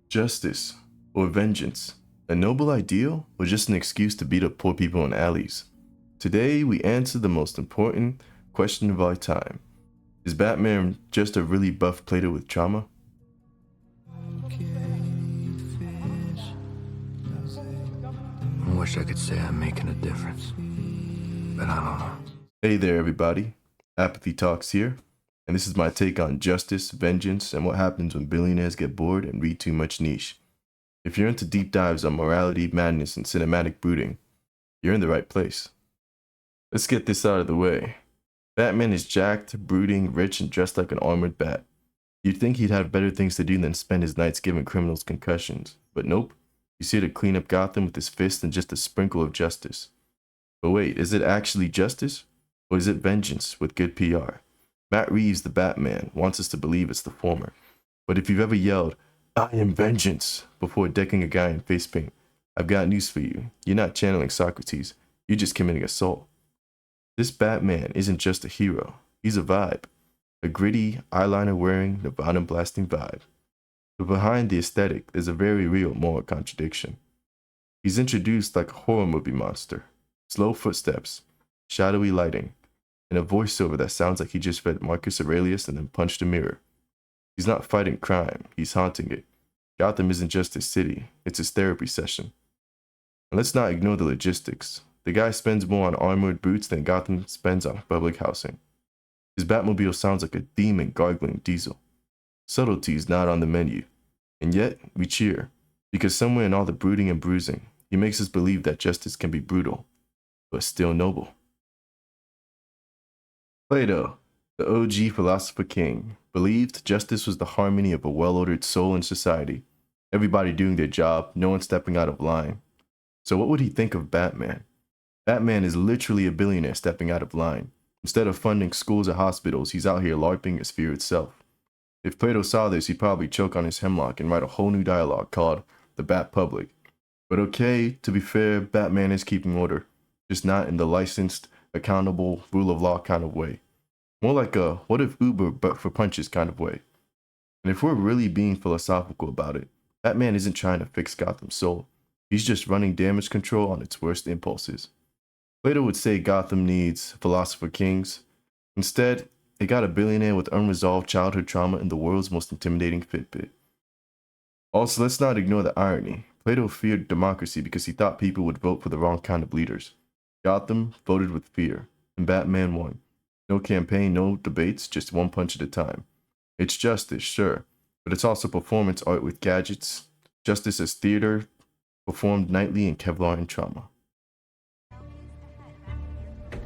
Justice, or vengeance, a noble ideal, or just an excuse to beat up poor people in alleys? Today, we answer the most important question of our time. Is Batman just a really buff Plato with trauma? I wish I could say I'm making a difference, but I don't know. Hey there, everybody. Apathy Talks here, and this is my take on justice, vengeance, and what happens when billionaires get bored and read too much niche. If you're into deep dives on morality, madness, and cinematic brooding, you're in the right place. Let's get this out of the way. Batman is jacked, brooding, rich, and dressed like an armored bat. You'd think he'd have better things to do than spend his nights giving criminals concussions, but nope. He's here to clean up Gotham with his fist and just a sprinkle of justice. But wait, is it actually justice? Or is it vengeance with good PR? Matt Reeves, the Batman, wants us to believe it's the former. But if you've ever yelled, "I am vengeance," before decking a guy in face paint, I've got news for you. You're not channeling Socrates. You're just committing assault. This Batman isn't just a hero. He's a vibe. A gritty, eyeliner-wearing, Nirvana-blasting vibe. But behind the aesthetic, there's a very real moral contradiction. He's introduced like a horror movie monster. Slow footsteps, shadowy lighting, and a voiceover that sounds like he just read Marcus Aurelius and then punched a mirror. He's not fighting crime, he's haunting it. Gotham isn't just his city, it's his therapy session. And let's not ignore the logistics. The guy spends more on armored boots than Gotham spends on public housing. His Batmobile sounds like a demon gargling diesel. Subtlety's not on the menu. And yet, we cheer, because somewhere in all the brooding and bruising, he makes us believe that justice can be brutal, but still noble. Plato, the OG philosopher king, believed justice was the harmony of a well-ordered soul in society, everybody doing their job, no one stepping out of line. So what would he think of Batman? Batman is literally a billionaire stepping out of line. Instead of funding schools or hospitals, he's out here LARPing as fear itself. If Plato saw this, he'd probably choke on his hemlock and write a whole new dialogue called The Bat Public. But okay, to be fair, Batman is keeping order, just not in the licensed, accountable, rule of law kind of way. More like a what if Uber but for punches kind of way. And if we're really being philosophical about it, Batman isn't trying to fix Gotham's soul. He's just running damage control on its worst impulses. Plato would say Gotham needs philosopher kings. Instead, it got a billionaire with unresolved childhood trauma in the world's most intimidating Fitbit. Also, let's not ignore the irony. Plato feared democracy because he thought people would vote for the wrong kind of leaders. Gotham voted with fear, and Batman won. No campaign, no debates, just one punch at a time. It's justice, sure, but it's also performance art with gadgets. Justice as theater, performed nightly in Kevlar and trauma.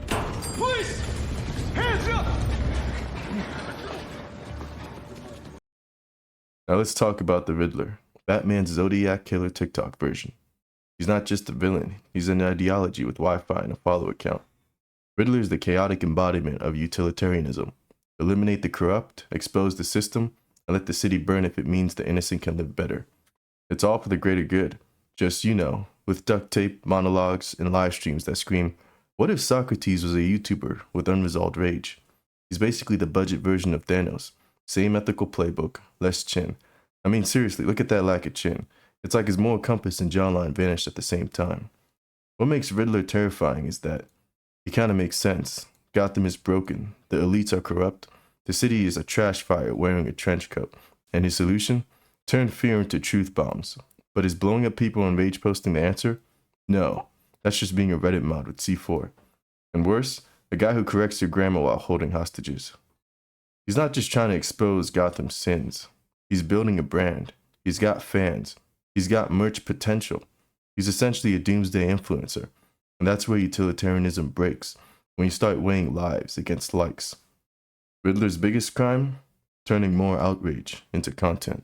Police! Hands up! Now let's talk about the Riddler, Batman's Zodiac Killer TikTok version. He's not just a villain, he's an ideology with Wi-Fi and a follow account. Riddler is the chaotic embodiment of utilitarianism. Eliminate the corrupt, expose the system, and let the city burn if it means the innocent can live better. It's all for the greater good, just, with duct tape, monologues, and live streams that scream, "What if Socrates was a YouTuber with unresolved rage?" He's basically the budget version of Thanos. Same ethical playbook, less chin. I mean, seriously, look at that lack of chin. It's like his moral compass and jawline vanished at the same time. What makes Riddler terrifying is that he kind of makes sense. Gotham is broken, the elites are corrupt, the city is a trash fire wearing a trench coat, and his solution? Turn fear into truth bombs. But is blowing up people and rage posting the answer? No, that's just being a Reddit mod with C4. And worse, a guy who corrects your grammar while holding hostages. He's not just trying to expose Gotham's sins. He's building a brand. He's got fans. He's got merch potential. He's essentially a doomsday influencer. And that's where utilitarianism breaks, when you start weighing lives against likes. Riddler's biggest crime? Turning more outrage into content.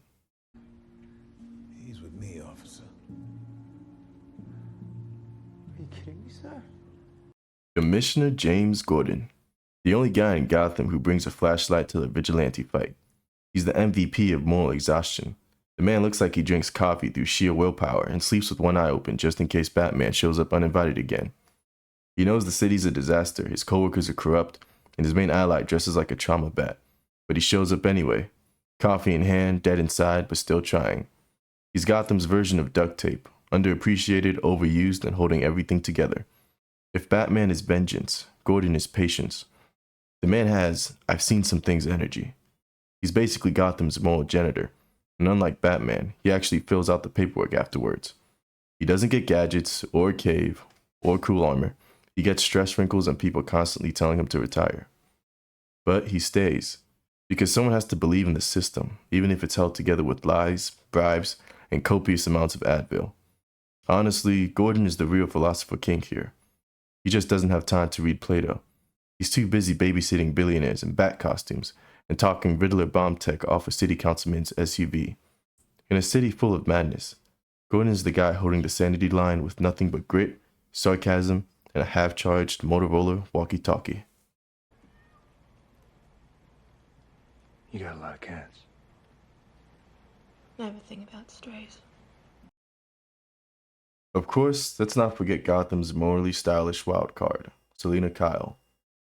He's with me, officer. Are you kidding me, sir? Commissioner James Gordon. The only guy in Gotham who brings a flashlight to the vigilante fight. He's the MVP of moral exhaustion. The man looks like he drinks coffee through sheer willpower and sleeps with one eye open just in case Batman shows up uninvited again. He knows the city's a disaster, his coworkers are corrupt, and his main ally dresses like a trauma bat. But he shows up anyway, coffee in hand, dead inside, but still trying. He's Gotham's version of duct tape, underappreciated, overused, and holding everything together. If Batman is vengeance, Gordon is patience. The man has, I've seen some things energy. He's basically Gotham's moral janitor, and unlike Batman, he actually fills out the paperwork afterwards. He doesn't get gadgets, or a cave, or cool armor. He gets stress wrinkles and people constantly telling him to retire. But he stays, because someone has to believe in the system, even if it's held together with lies, bribes, and copious amounts of Advil. Honestly, Gordon is the real philosopher king here. He just doesn't have time to read Plato. He's too busy babysitting billionaires in bat costumes and talking Riddler bomb tech off a city councilman's SUV. In a city full of madness, Gordon is the guy holding the sanity line with nothing but grit, sarcasm, and a half-charged Motorola walkie-talkie. You got a lot of cats. Never think about strays. Of course, let's not forget Gotham's morally stylish wildcard, Selina Kyle.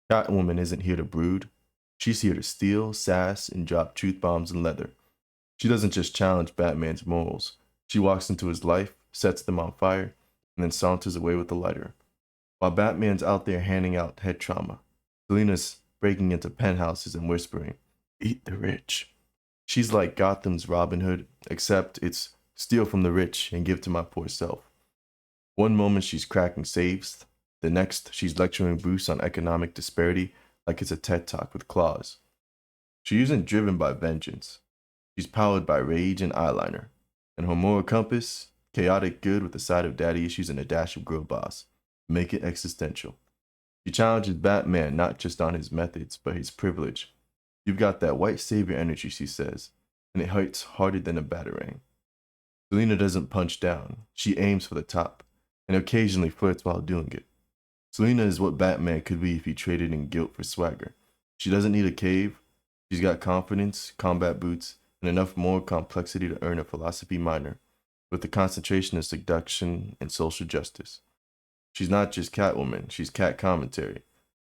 Catwoman isn't here to brood. She's here to steal, sass, and drop truth bombs and leather. She doesn't just challenge Batman's morals. She walks into his life, sets them on fire, and then saunters away with a lighter. While Batman's out there handing out head trauma, Selina's breaking into penthouses and whispering, "Eat the rich." She's like Gotham's Robin Hood, except it's steal from the rich and give to my poor self. One moment she's cracking safes, the next she's lecturing Bruce on economic disparity like it's a TED Talk with claws. She isn't driven by vengeance. She's powered by rage and eyeliner. And her moral compass, chaotic good with a side of daddy issues and a dash of girl boss. Make it existential. She challenges Batman not just on his methods, but his privilege. You've got that white savior energy, she says, and it hits harder than a batarang. Selina doesn't punch down. She aims for the top, and occasionally flirts while doing it. Selina is what Batman could be if he traded in guilt for swagger. She doesn't need a cave. She's got confidence, combat boots, and enough moral complexity to earn a philosophy minor, with the concentration of seduction and social justice. She's not just Catwoman, she's cat commentary.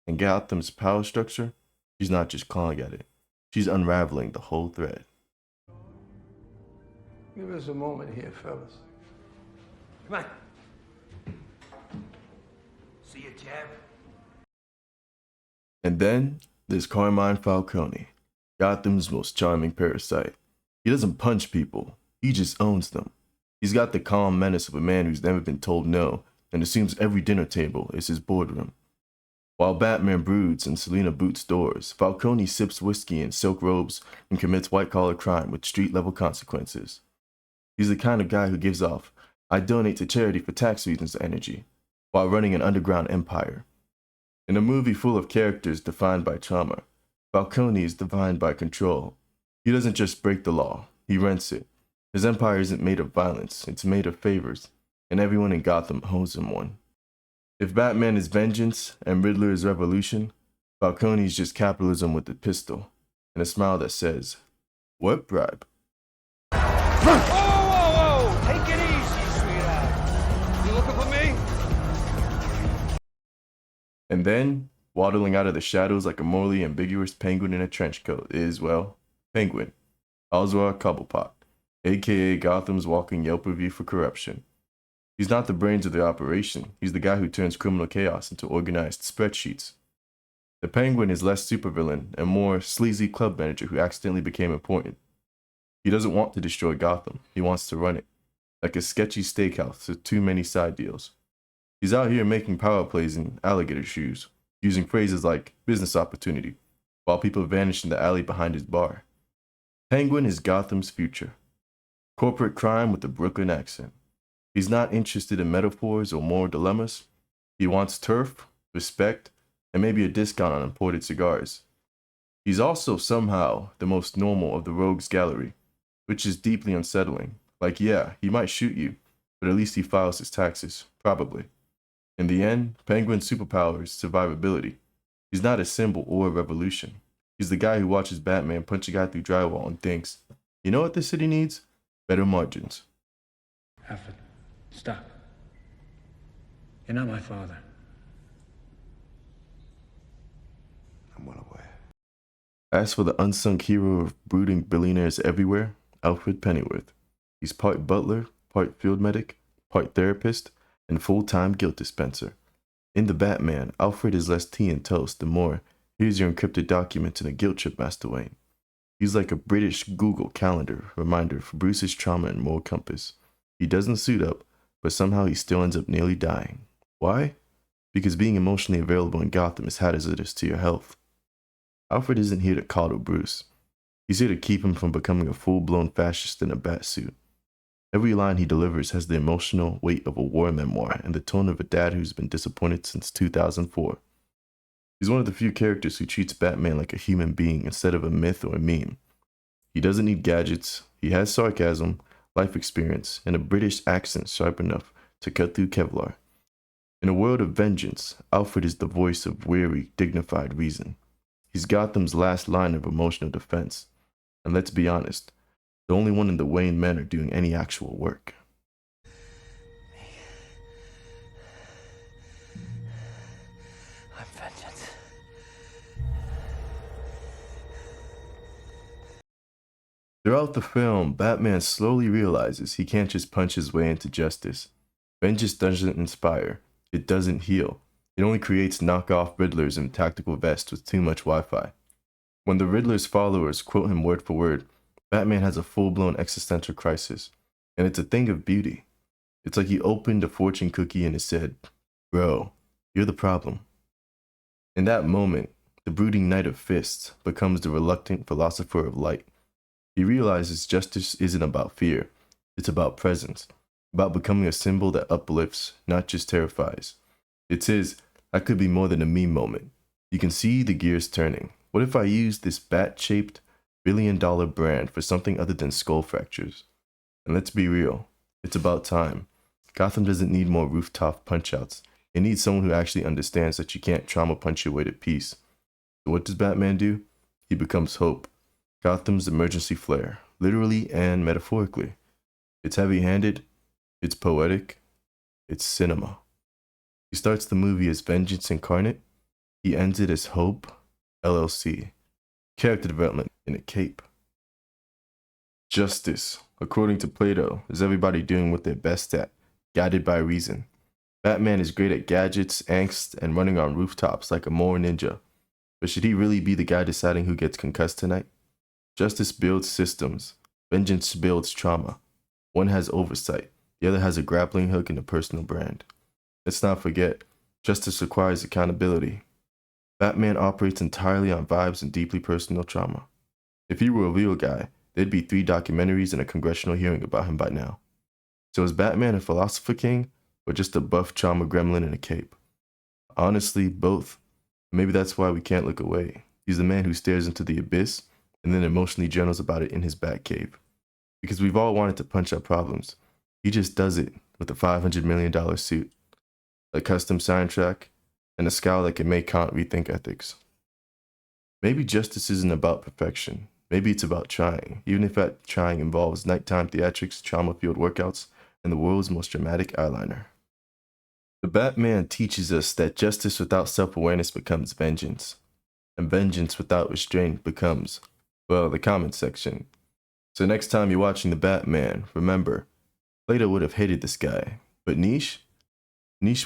And Gotham's power structure, she's not just clawing at it. She's unraveling the whole thread. Give us a moment here, fellas. Come on. See you, Jeff. And then there's Carmine Falcone, Gotham's most charming parasite. He doesn't punch people, he just owns them. He's got the calm menace of a man who's never been told no and assumes every dinner table is his boardroom. While Batman broods and Selina boots doors, Falcone sips whiskey in silk robes and commits white-collar crime with street-level consequences. He's the kind of guy who gives off, "I donate to charity for tax reasons" energy, while running an underground empire. In a movie full of characters defined by trauma, Falcone is defined by control. He doesn't just break the law, he rents it. His empire isn't made of violence, it's made of favors, and everyone in Gotham owes him one. If Batman is vengeance and Riddler is revolution, Falcone is just capitalism with a pistol and a smile that says, "What bribe?" Whoa, whoa, whoa! Take it easy, sweetheart. You looking for me? And then, waddling out of the shadows like a morally ambiguous penguin in a trench coat is, well, Penguin, Oswald Cobblepot, aka Gotham's walking Yelp review for corruption. He's not the brains of the operation, he's the guy who turns criminal chaos into organized spreadsheets. The Penguin is less supervillain and more sleazy club manager who accidentally became important. He doesn't want to destroy Gotham, he wants to run it, like a sketchy steakhouse with too many side deals. He's out here making power plays in alligator shoes, using phrases like business opportunity, while people vanish in the alley behind his bar. Penguin is Gotham's future. Corporate crime with a Brooklyn accent. He's not interested in metaphors or moral dilemmas. He wants turf, respect, and maybe a discount on imported cigars. He's also somehow the most normal of the rogues gallery, which is deeply unsettling. Like, yeah, he might shoot you, but at least he files his taxes, probably. In the end, Penguin's superpower is survivability. He's not a symbol or a revolution. He's the guy who watches Batman punch a guy through drywall and thinks, you know what this city needs? Better margins. Alfred, stop. You're not my father. I'm well aware. As for the unsung hero of brooding billionaires everywhere, Alfred Pennyworth. He's part butler, part field medic, part therapist, and full-time guilt dispenser. In The Batman, Alfred is less tea and toast and more, here's your encrypted documents and a guilt trip, Master Wayne. He's like a British Google Calendar reminder for Bruce's trauma and moral compass. He doesn't suit up, but somehow he still ends up nearly dying. Why? Because being emotionally available in Gotham is hazardous to your health. Alfred isn't here to coddle Bruce. He's here to keep him from becoming a full-blown fascist in a batsuit. Every line he delivers has the emotional weight of a war memoir and the tone of a dad who's been disappointed since 2004. He's one of the few characters who treats Batman like a human being instead of a myth or a meme. He doesn't need gadgets, he has sarcasm, life experience, and a British accent sharp enough to cut through Kevlar. In a world of vengeance, Alfred is the voice of weary, dignified reason. He's Gotham's last line of emotional defense. And let's be honest, the only one in the Wayne Manor doing any actual work. I'm vengeance. Throughout the film, Batman slowly realizes he can't just punch his way into justice. Vengeance doesn't inspire, it doesn't heal. It only creates knockoff Riddlers in tactical vests with too much Wi-Fi. When the Riddler's followers quote him word for word, Batman has a full-blown existential crisis, and it's a thing of beauty. It's like he opened a fortune cookie and it said, "Bro, you're the problem." In that moment, the brooding knight of fists becomes the reluctant philosopher of light. He realizes justice isn't about fear, it's about presence, about becoming a symbol that uplifts, not just terrifies. It's his, "I could be more than a meme" moment. You can see the gears turning. What if I used this bat-shaped, billion-dollar brand for something other than skull fractures? And let's be real, it's about time. Gotham doesn't need more rooftop punch-outs. It needs someone who actually understands that you can't trauma punch your way to peace. So what does Batman do? He becomes hope. Gotham's emergency flare, literally and metaphorically. It's heavy-handed, it's poetic, it's cinema. He starts the movie as Vengeance Incarnate. He ends it as Hope, LLC. Character development in a cape. Justice, according to Plato, is everybody doing what they're best at, guided by reason. Batman is great at gadgets, angst, and running on rooftops like a Moor ninja. But should he really be the guy deciding who gets concussed tonight? Justice builds systems. Vengeance builds trauma. One has oversight. The other has a grappling hook and a personal brand. Let's not forget, justice requires accountability. Batman operates entirely on vibes and deeply personal trauma. If he were a real guy, there'd be 3 documentaries and a congressional hearing about him by now. So is Batman a philosopher king, or just a buff trauma gremlin in a cape? Honestly, both. Maybe that's why we can't look away. He's the man who stares into the abyss and then emotionally journals about it in his Batcave. Because we've all wanted to punch our problems. He just does it with a $500 million suit, a custom soundtrack, and a scowl that can make Kant rethink ethics. Maybe justice isn't about perfection. Maybe it's about trying, even if that trying involves nighttime theatrics, trauma-fueled workouts, and the world's most dramatic eyeliner. The Batman teaches us that justice without self-awareness becomes vengeance, and vengeance without restraint becomes, well, the comment section. So next time you're watching The Batman, remember, Plato would have hated this guy, but Nietzsche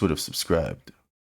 would have subscribed.